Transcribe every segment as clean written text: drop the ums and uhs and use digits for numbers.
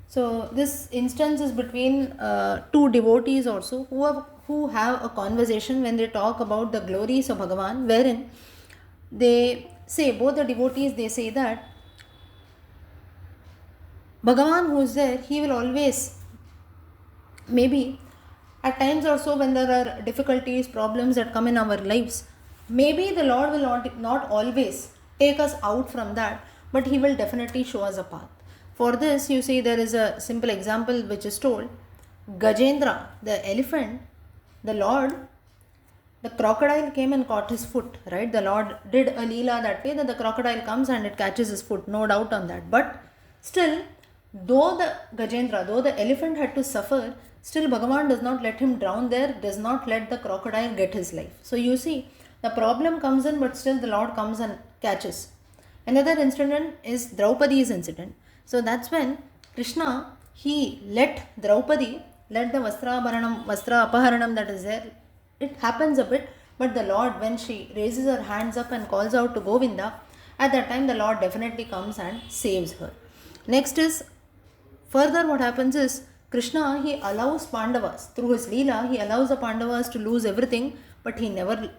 So this instance is between two devotees also who have a conversation when they talk about the glories of Bhagavan, wherein they say, both the devotees, they say that Bhagavan who is there, he will always, maybe at times also when there are difficulties, problems that come in our lives, maybe the Lord will not always take us out from that, but he will definitely show us a path. For this, you see, there is a simple example which is told. Gajendra, the elephant, the Lord, the crocodile came and caught his foot, right? The Lord did a leela that way that the crocodile comes and it catches his foot, no doubt on that. But still, though the elephant had to suffer, still Bhagavan does not let him drown there, does not let the crocodile get his life. So you see, the problem comes in, but still the Lord comes and catches. Another incident is Draupadi's incident. So that's when Krishna, he let Draupadi, let the Vastra Apaharanam that is there. It happens a bit, but the Lord, when she raises her hands up and calls out to Govinda, at that time the Lord definitely comes and saves her. Next is, further what happens is, Krishna, he allows Pandavas, through his Leela, he allows the Pandavas to lose everything, but he never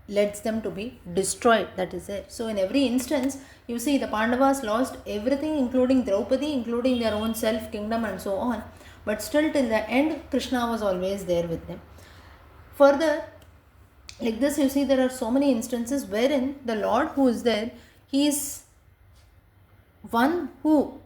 lets them to be destroyed, that is there. So in every instance, you see the Pandavas lost everything, including Draupadi, including their own self, kingdom and so on, but still till the end, Krishna was always there with them. Further, like this, you see there are so many instances wherein the Lord who is there, he is one who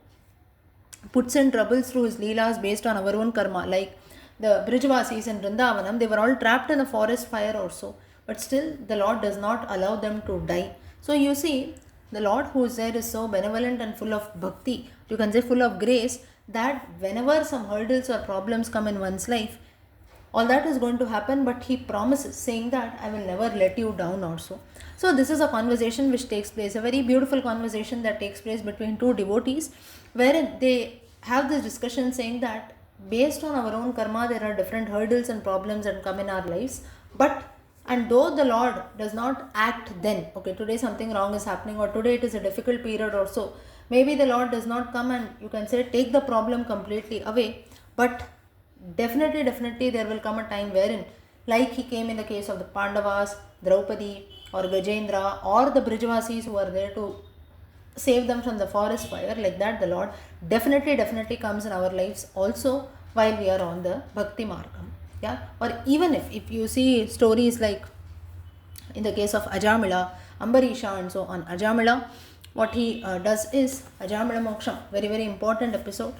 puts in troubles through his leelas based on our own karma. Like the Brijvasis in Vrindavanam, they were all trapped in a forest fire also, but still the Lord does not allow them to die. So you see, the Lord who is there is so benevolent and full of bhakti, you can say full of grace, that whenever some hurdles or problems come in one's life, all that is going to happen, but he promises, saying that I will never let you down also. So this is a conversation which takes place, a very beautiful conversation that takes place between two devotees, wherein they have this discussion saying that based on our own karma, there are different hurdles and problems that come in our lives, and though the Lord does not act then, okay, today something wrong is happening, or today it is a difficult period or so, maybe the Lord does not come and, you can say, take the problem completely away, but definitely there will come a time wherein, like he came in the case of the Pandavas, Draupadi or Gajendra or the Brijvasis who are there to save them from the forest fire, like that the Lord definitely comes in our lives also while we are on the Bhakti Margam. Yeah, or even if you see stories like in the case of Ajamila, Ambarisha and so on. Ajamila, what he does is Ajamila Moksham, very important episode,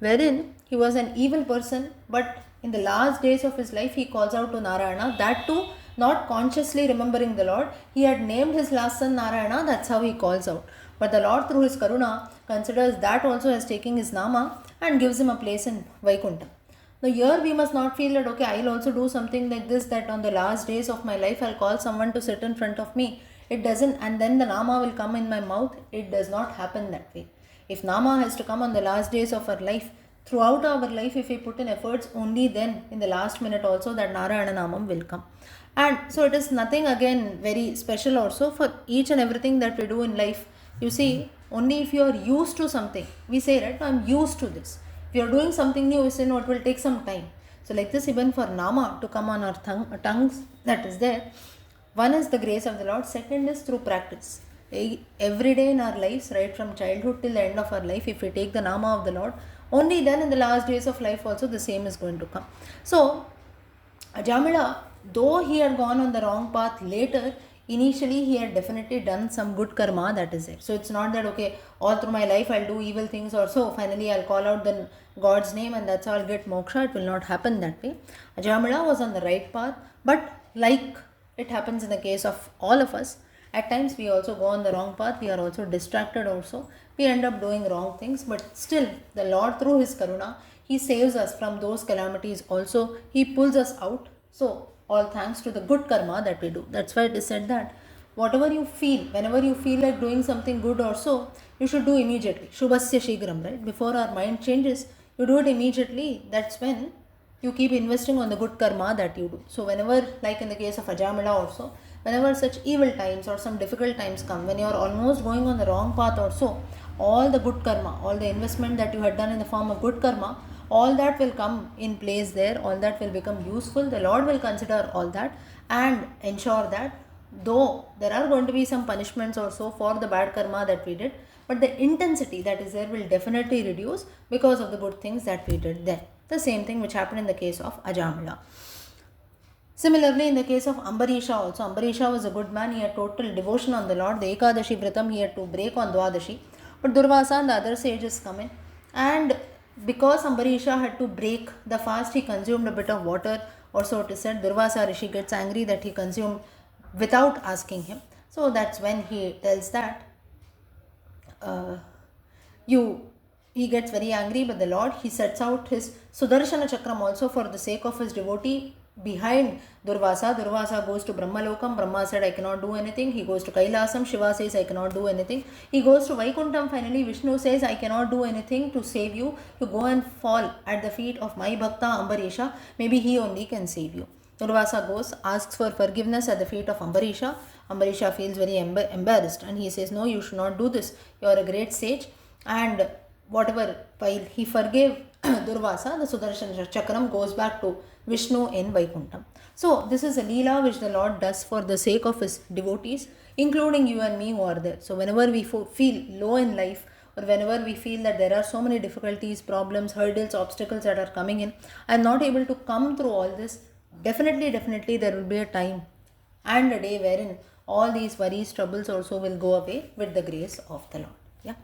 wherein he was an evil person, but in the last days of his life he calls out to Narayana, that too not consciously remembering the Lord. He had named his last son Narayana, that's how he calls out. But the Lord through his Karuna considers that also as taking his Nama and gives him a place in Vaikuntha. Now here we must not feel that, okay, I'll also do something like this, that on the last days of my life I'll call someone to sit in front of me. It doesn't, and then the Nama will come in my mouth. It does not happen that way. If Nama has to come on the last days of our life, throughout our life, if we put in efforts, only then in the last minute also that Narayana Namam will come. And so it is nothing again very special also for each and everything that we do in life. You see, only if you are used to something, we say, right, I'm used to this. If you are doing something new, you say, no, it will take some time. So like this, even for Nama to come on our tongues, that is there. One is the grace of the Lord. Second is through practice. Every day in our lives, right from childhood till the end of our life, if we take the Nama of the Lord, only then in the last days of life also the same is going to come. So Ajamila, though he had gone on the wrong path later, initially he had definitely done some good karma, that is it. So it's not that, okay, all through my life I'll do evil things or so, finally I'll call out the God's name and that's how I'll get moksha. It will not happen that way. Ajamila was on the right path, but like it happens in the case of all of us, at times we also go on the wrong path, we are also distracted also, we end up doing wrong things, but still the Lord through his karuna, he saves us from those calamities also, he pulls us out. So all thanks to the good karma that we do. That's why it is said that whatever you feel, whenever you feel like doing something good or so, you should do immediately. Shubhasya shigram, right? Before our mind changes, you do it immediately. That's when you keep investing on the good karma that you do. So whenever, like in the case of Ajamila also, whenever such evil times or some difficult times come, when you are almost going on the wrong path or so, all the good karma, all the investment that you had done in the form of good karma, all that will come in place there, all that will become useful. The Lord will consider all that and ensure that, though there are going to be some punishments also for the bad karma that we did, but the intensity that is there will definitely reduce because of the good things that we did then. The same thing which happened in the case of Ajamila. Similarly, in the case of Ambarisha also, Ambarisha was a good man, he had total devotion on the Lord. The Ekadashi Vratam he had to break on Dwadashi. But Durvasa and the other sages come in, and because Ambarisha had to break the fast, he consumed a bit of water, or so it is said. Durvasa Rishi gets angry that he consumed without asking him. So that's when he tells that he gets very angry, but the Lord, he sets out his Sudarshana Chakram also for the sake of his devotee behind Durvasa. Durvasa goes to Brahmalokam. Brahma said, I cannot do anything. He goes to Kailasam. Shiva says, I cannot do anything. He goes to Vaikuntham. Finally, Vishnu says, I cannot do anything to save you. You go and fall at the feet of my Bhakta Ambarisha. Maybe he only can save you. Durvasa goes, asks for forgiveness at the feet of Ambarisha. Ambarisha feels very embarrassed and he says, no, you should not do this. You are a great sage. And whatever, while he forgave Durvasa, the Sudarshana Chakram goes back to Vishnu in Vaikuntham. So this is a Leela which the Lord does for the sake of his devotees, including you and me who are there. So whenever we feel low in life, or whenever we feel that there are so many difficulties, problems, hurdles, obstacles that are coming in, I am not able to come through all this, definitely there will be a time and a day wherein all these worries, troubles also will go away with the grace of the Lord. Yeah.